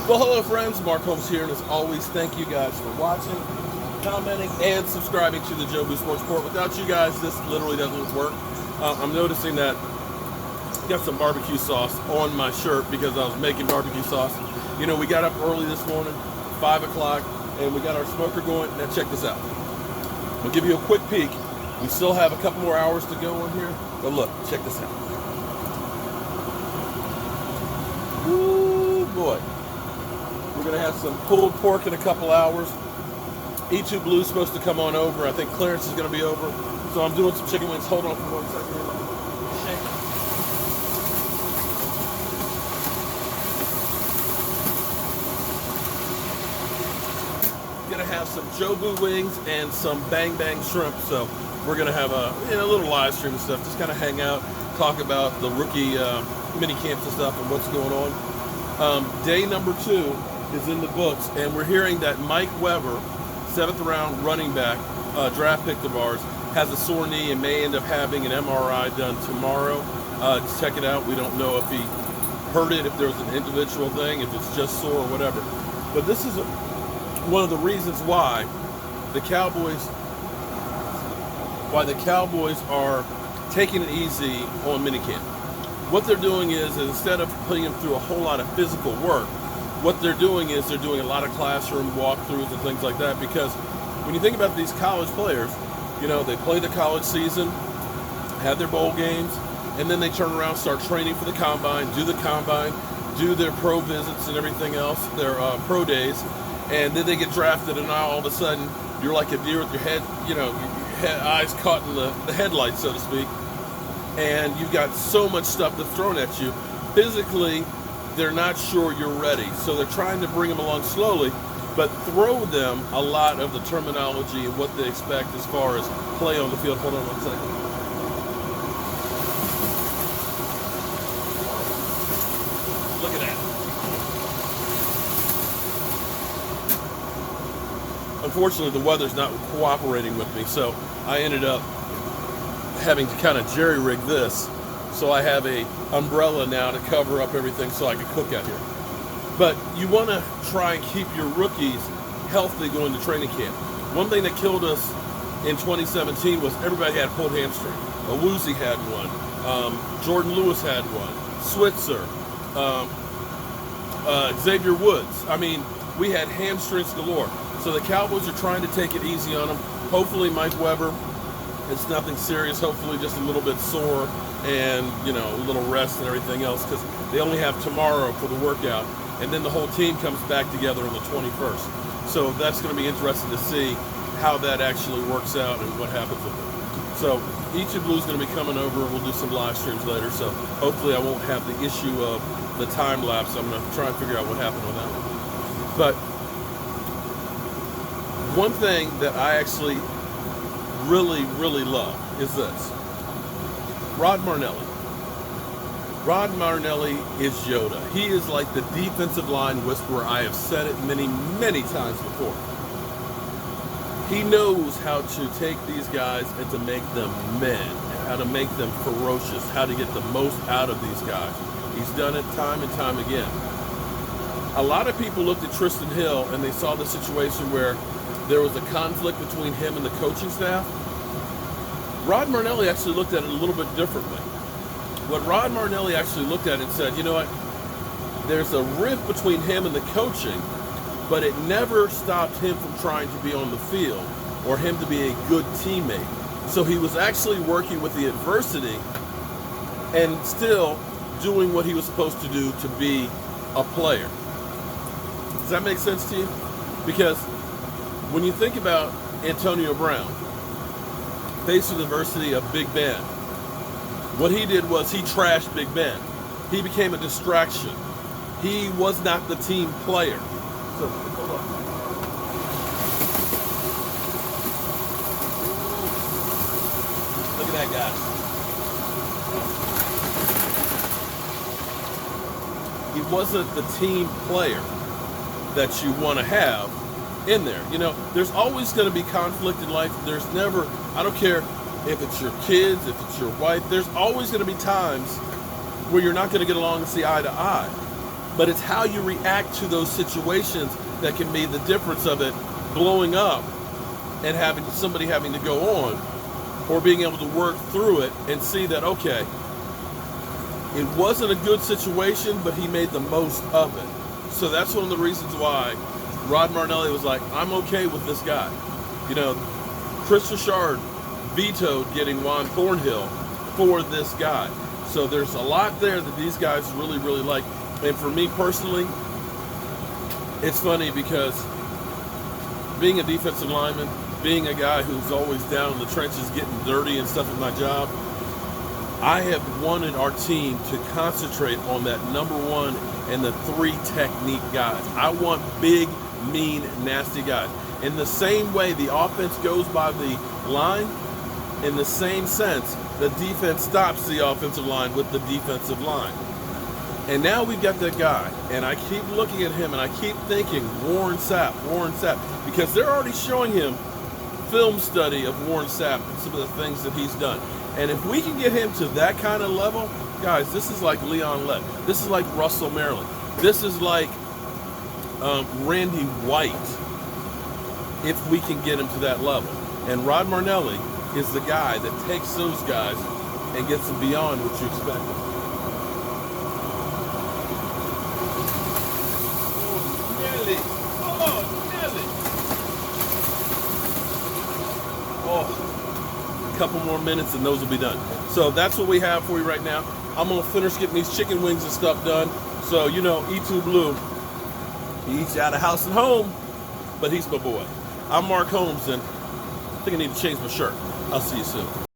Well, hello friends, Mark Holmes here, and as always, thank you guys for watching, commenting, and subscribing to the Jobu Sports Report. Without you guys, this literally doesn't work. I'm noticing that I got some barbecue sauce on my shirt because I was making barbecue sauce. You know, we got up early this morning, 5 o'clock, and we got our smoker going. Now check this out. I'll give you a quick peek. We still have a couple more hours to go on here, but look, check this out. Ooh, boy. We're going to have some pulled pork in a couple hours. E2 Blue's supposed to come on over. I think Clarence is going to be over. So I'm doing some chicken wings. Hold on for 1 second. Going to have some Jobu wings and some Bang Bang shrimp. So we're going to have a little live stream and stuff. Just kind of hang out, talk about the rookie mini camps and stuff and what's going on. Day number 2 is in the books, and we're hearing that Mike Weber, 7th round running back, draft pick of ours, has a sore knee and may end up having an MRI done tomorrow. Check it out. We don't know if he hurt it, if there was an individual thing, if it's just sore or whatever. But this is one of the reasons why the Cowboys are taking it easy on minicamp. What they're doing is instead of putting him through a whole lot of physical work, what they're doing is they're doing a lot of classroom walkthroughs and things like that, because when you think about these college players, they play the college season, have their bowl games, and then they turn around, start training for the combine, do their pro visits and everything else, their pro days, and then they get drafted, and now all of a sudden you're like a deer with your head, your eyes caught in the headlights, so to speak, and you've got so much stuff that's thrown at you. Physically, they're not sure you're ready, so they're trying to bring them along slowly, but throw them a lot of the terminology and what they expect as far as play on the field. Hold on 1 second. Look at that. Unfortunately, the weather's not cooperating with me, so I ended up having to kind of jerry-rig this. So I have a umbrella now to cover up everything so I can cook out here. But you want to try and keep your rookies healthy going to training camp. One thing that killed us in 2017 was everybody had pulled hamstring. Awuzie had one. Jordan Lewis had one. Switzer. Xavier Woods. I mean, we had hamstrings galore. So the Cowboys are trying to take it easy on them. Hopefully Mike Weber, it's nothing serious. Hopefully just a little bit sore and a little rest and everything else, because they only have tomorrow for the workout, and then the whole team comes back together on the 21st. So that's going to be interesting to see how that actually works out and what happens with it. So E2 Blue's going to be coming over. We'll do some live streams later, so hopefully I won't have the issue of the time lapse. I'm going to try and figure out what happened on that one. But one thing that I actually really, really love is this. Rod Marinelli. Rod Marinelli is Yoda. He is like the defensive line whisperer. I have said it many, many times before. He knows how to take these guys and to make them men, how to make them ferocious, how to get the most out of these guys. He's done it time and time again. A lot of people looked at Trysten Hill and they saw the situation where there was a conflict between him and the coaching staff. Rod Marinelli actually looked at it a little bit differently. What Rod Marinelli actually looked at it and said, you know what, there's a rift between him and the coaching, but it never stopped him from trying to be on the field or him to be a good teammate. So he was actually working with the adversity and still doing what he was supposed to do to be a player. Does that make sense to you? Because when you think about Antonio Brown, faced with adversity of Big Ben, what he did was he trashed Big Ben. He became a distraction. He was not the team player. So, hold on. Look at that guy. He wasn't the team player that you want to have in there. There's always going to be conflict in life. There's never, I don't care if it's your kids, if it's your wife, there's always going to be times where you're not going to get along and see eye to eye. but it's how you react to those situations that can be the difference of it blowing up and having somebody having to go on, or being able to work through it and see that, okay, it wasn't a good situation, but he made the most of it. So that's one of the reasons why Rod Marinelli was like, I'm okay with this guy. You know, Chris Richard vetoed getting Juan Thornhill for this guy. So there's a lot there that these guys really, really like. And for me personally, it's funny because being a defensive lineman, being a guy who's always down in the trenches getting dirty and stuff at my job, I have wanted our team to concentrate on that number one and the three technique guys. I want big, mean, nasty guys. In the same way the offense goes by the line, in the same sense, the defense stops the offensive line with the defensive line. And now we've got that guy, and I keep looking at him and I keep thinking Warren Sapp, because they're already showing him film study of Warren Sapp and some of the things that he's done. And if we can get him to that kind of level, guys, this is like Leon Lett. This is like Russell Maryland. This is like Randy White, if we can get him to that level. And Rod Marinelli is the guy that takes those guys and gets them beyond what you expected. Couple more minutes and those will be done. So that's what we have for you right now. I'm gonna finish getting these chicken wings and stuff done. So you know, E2 Blue, he eats out of house and home, but he's my boy. I'm Mark Holmes, and I think I need to change my shirt. I'll see you soon.